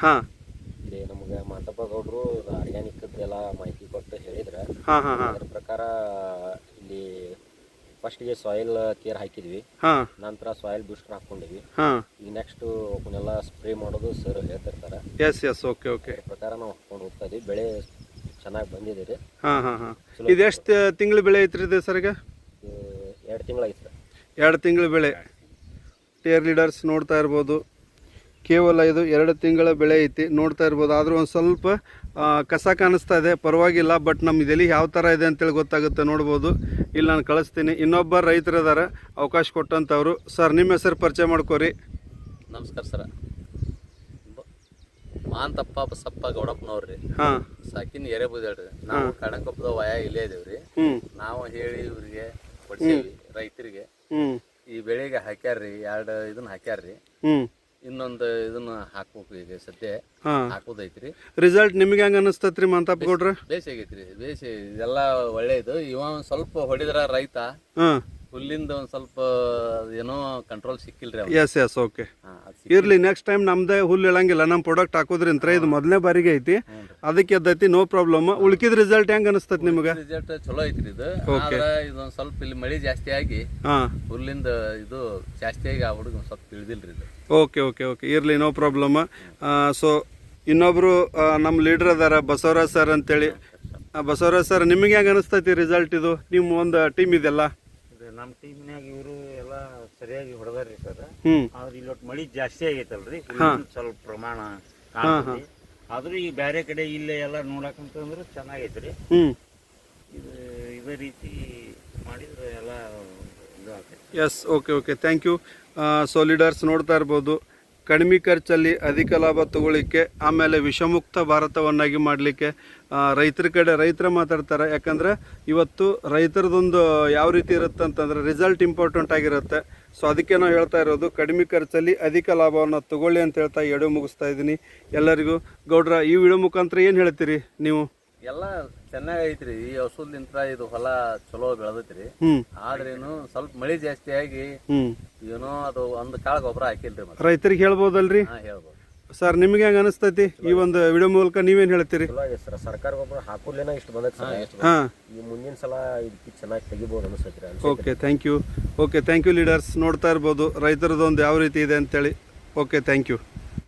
ಹಾಂ ಇಲ್ಲಿ ನಮಗೆ ಮಾಂತಪ್ಪ ಗೌಡರು ಆರ್ಗ್ಯಾನಿಕ್ ಎಲ್ಲ ಮಾಹಿತಿ ಕೊಟ್ಟು ಹೇಳಿದ್ರೆ ಹಾಂ ಹಾಂ ಹಾಂ ಅದ್ರ ಪ್ರಕಾರ ಇಲ್ಲಿ ಫಸ್ಟ್ಗೆ ಸಾಯಿಲ್ ಕೇರ್ ಹಾಕಿದ್ವಿ, ಹಾಂ ನಂತರ ಸಾಯಿಲ್ ಬೂಸ್ಟರ್ ಹಾಕ್ಕೊಂಡಿವಿ. ಹಾಂ ಈಗ ನೆಕ್ಸ್ಟ್ ಅವನ್ನೆಲ್ಲ ಸ್ಪ್ರೇ ಮಾಡೋದು ಸರ್ ಹೇಳ್ತಿರ್ತಾರೆ. S okay okay. ಅದ್ರ ಪ್ರಕಾರ ನಾವು ಹಾಕೊಂಡು ಹೋಗ್ತಾ ಇದೀವಿ. ಬೆಳೆ ಚೆನ್ನಾಗಿ ಬಂದಿದೆ ರೀ. ಹಾಂ ಹಾಂ ಹಾಂ. ಇದು ಎಷ್ಟು ತಿಂಗಳು ಬೆಳೆ ಐತ್ರಿ ಇದು ಸರ್ಗೆ? 2 ತಿಂಗಳಾಗಿತ್ತು ಸರ್. 2 ತಿಂಗಳ ಬೆಳೆ. ಟೇರ್ ಲೀಡರ್ಸ್ ನೋಡ್ತಾ ಇರ್ಬೋದು, ಕೇವಲ ಇದು 2 ತಿಂಗಳ ಬೆಳೆ ಐತಿ, ನೋಡ್ತಾ ಇರ್ಬೋದು. ಆದರೂ ಒಂದು ಸ್ವಲ್ಪ ಕಸ ಕಾಣಿಸ್ತಾ ಇದೆ, ಪರವಾಗಿಲ್ಲ. ಬಟ್ ನಮ್ಮ ಇದೆಲ್ಲಿ ಯಾವ ಥರ ಇದೆ ಅಂತೇಳಿ ಗೊತ್ತಾಗುತ್ತೆ, ನೋಡ್ಬೋದು. ಇಲ್ಲಿ ನಾನು ಕಳಿಸ್ತೀನಿ. ಇನ್ನೊಬ್ಬ ರೈತರು ಇದ್ದಾರೆ ಅವಕಾಶ ಕೊಟ್ಟಂಥವ್ರು. ಸರ್ ನಿಮ್ಮ ಹೆಸರು ಪರಿಚಯ ಮಾಡ್ಕೋರಿ. ನಮಸ್ಕಾರ ಸರ್, ಮಾಂತಪ್ಪ ಬಸಪ್ಪ ಗೌಡಪ್ಪನವ್ರಿ. ಹಾಂ ಸಾಕಿನ ಎರೆಬುದೇಳ್ರಿ. ನಾವು ಕಣಕೊಪ್ಪದ ವಯ ಇಲ್ಲೇ ಇದೇವ್ರಿ. ನಾವು ಹೇಳಿ ಇವ್ರಿಗೆ ಕೊಡ್ಸೇವಿ ರೈತರಿಗೆ. ಈ ಬೆಳೆಗೆ ಹಾಕ್ಯಾರ್ರಿ, 2 ಇದನ್ನ ಹಾಕ್ಯಾರ್ರಿ. ಇನ್ನೊಂದು ಇದನ್ನ ಹಾಕ್ಬೇಕು. ಈಗ ಸದ್ಯ ಹಾಕೋದೈತ್ರಿ. ರಿಸಲ್ಟ್ ನಿಮ್ಗೆ ಹೆಂಗ ಅನಿಸ್ತತ್ರಿ ಮಾಂತಪ್ಪ ಗೌಡ್ರ? ಬೇಸಿ ಆಗೈತ್ರಿ, ಬೇಸಿ. ಇದೆಲ್ಲ ಒಳ್ಳೇದು. ಇವ ಒಂದ್ ಸ್ವಲ್ಪ ಹೊಡಿದ್ರ ರೈತ ಹುಲ್ಲಿಂದ ಒಂದ್ ಸ್ವಲ್ಪ ಏನೋ ಕಂಟ್ರೋಲ್ ಸಿಕ್ಕಿಲ್ರಿ. Yes okay. ಇರ್ಲಿ, ನೆಕ್ಸ್ಟ್ ಟೈಮ್ ನಮ್ದೇ ಹುಲ್ಲು ಇಳಂಗಿಲ್ಲ, ನಮ್ಮ ಪ್ರಾಡಕ್ಟ್ ಹಾಕೋದ್ರಿಂತ. ಇದು ಮೊದಲನೇ ಬಾರಿಗೆ ಐತಿ, ಅದಕ್ಕೆ ಎದ್ದೈತಿ, ನೋ ಪ್ರಾಬ್ಲಮ್. ಉಳ್ಕಿದ ರಿಸಲ್ಟ್ ಹೆಂಗ ಅನಿಸ್ತತ್ ನಿಮ್ಗೆ? ರಿಸಲ್ಟ್ ಚಲೋ ಐತ್ರಿ ಇದು. ಇದೊಂದ್ ಸ್ವಲ್ಪ ಇಲ್ಲಿ ಮಳಿ ಜಾಸ್ತಿ ಆಗಿ ಹುಲ್ಲಿಂದ ಇದು ಜಾಸ್ತಿ ಆಗಿ ಆ ಹುಡುಗ ಒಂದ್ ಸ್ವಲ್ಪ ತಿಳಿದಿಲ್ರಿ ಇದು. ಓಕೆ ಓಕೆ ಓಕೆ, ಇರ್ಲಿ, ನೋ ಪ್ರಾಬ್ಲಮ್. ಸೊ ಇನ್ನೊಬ್ರು ನಮ್ಮ ಲೀಡರ್ ಅದಾರ, ಬಸವರಾಜ್ ಸರ್ ಅಂತೇಳಿ. ಬಸವರಾಜ್ ಸರ್, ನಿಮಗೆ ಹೆಂಗ ಅನಿಸ್ತೈತಿ ರಿಸಲ್ಟ್ ಇದು? ನಿಮ್ಮ ಒಂದು ಟೀಮ್ ಇದೆಲ್ಲ? ನಮ್ಮ ಟೀಮ್ನಾಗ ಇವರು ಎಲ್ಲ ಸರಿಯಾಗಿ ಹೊಡೆದಾರ್ರಿ ಸರ್. ಆದ್ರೆ ಇಲ್ಲೊಟ್ಟು ಮಳಿ ಜಾಸ್ತಿ ಆಗೈತಲ್ರಿ, ಸ್ವಲ್ಪ ಪ್ರಮಾಣ ಕಾಣ್ತೈತಿ. ಆದ್ರೂ ಈ ಬೇರೆ ಕಡೆ ಇಲ್ಲೇ ಎಲ್ಲ ನೋಡಕಂತಂದ್ರೆ ಚೆನ್ನಾಗೈತ್ರಿ. ಇದು ಇದೇ ರೀತಿ ಮಾಡಿದ್ರೆ ಎಲ್ಲ ಇದು ಆಗ್ತೈತಿ. Yes okay okay, thank you. So leaders ನೋಡ್ತಾ ಇರ್ಬೋದು, ಕಡಿಮೆ ಖರ್ಚಲ್ಲಿ ಅಧಿಕ ಲಾಭ ತಗೊಳ್ಳಿಕ್ಕೆ, ಆಮೇಲೆ ವಿಷಮುಕ್ತ ಭಾರತವನ್ನಾಗಿ ಮಾಡಲಿಕ್ಕೆ ರೈತರು ಮಾತಾಡ್ತಾರೆ. ಯಾಕಂದರೆ ಇವತ್ತು ರೈತರದೊಂದು ಯಾವ ರೀತಿ ಇರುತ್ತೆ ಅಂತಂದರೆ ರಿಸಲ್ಟ್ ಇಂಪಾರ್ಟೆಂಟ್ ಆಗಿರುತ್ತೆ. ಸೊ ಅದಕ್ಕೆ ನಾವು ಹೇಳ್ತಾ ಇರೋದು, ಕಡಿಮೆ ಖರ್ಚಲ್ಲಿ ಅಧಿಕ ಲಾಭವನ್ನು ತಗೊಳ್ಳಿ ಅಂತ ಹೇಳ್ತಾ ಈ ವಿಡಿಯೋ ಮುಗಿಸ್ತಾ ಇದ್ದೀನಿ ಎಲ್ಲರಿಗೂ. ಗೌಡ್ರ, ಈ ವಿಡಿಯೋ ಮುಖಾಂತರ ಏನು ಹೇಳ್ತೀರಿ ನೀವು? ಎಲ್ಲ ಚೆನ್ನಾಗೈತ್ರಿ. ಈ ಔಷಧಲಿಂತ್ರ ಇದು ಹೊಲ ಚಲೋ ಬೆಳೆದೈತ್ರಿ. ಆದ್ರೇನು ಸ್ವಲ್ಪ ಮಳಿ ಜಾಸ್ತಿ ಆಗಿ ಏನೋ ಅದು ಒಂದು ಕಾಳ ಗೊಬ್ಬರ ಹಾಕಿಲ್ರಿ. ರೈತರಿಗೆ ಹೇಳ್ಬೋದಲ್ರಿ? ಹೇಳ್ಬೋದು ಸರ್. ನಿಮ್ಗೆ ಹೆಂಗ ಅನಿಸ್ತೈತಿ ಈ ಒಂದು ವಿಡಿಯೋ ಮೂಲಕ? ನೀವೇನ್ ಹೇಳ್ತೀರಿ? ಸರ್, ಸರ್ಕಾರ ಗೊಬ್ಬರ ಹಾಕೋಲೇನ ಇಷ್ಟು ಬಂದೈತಿ. ಈ ಮುಂದಿನ ಸಲ ಇದಕ್ಕೆ ಚೆನ್ನಾಗಿ ತೆಗಿಬಹುದು ಅನಿಸ್ತೈತ್ರಿ. Okay, thank you. Okay, thank you leaders. ನೋಡ್ತಾ ಇರ್ಬೋದು ರೈತರದೊಂದು ಯಾವ ರೀತಿ ಇದೆ ಅಂತೇಳಿ. Okay, thank you.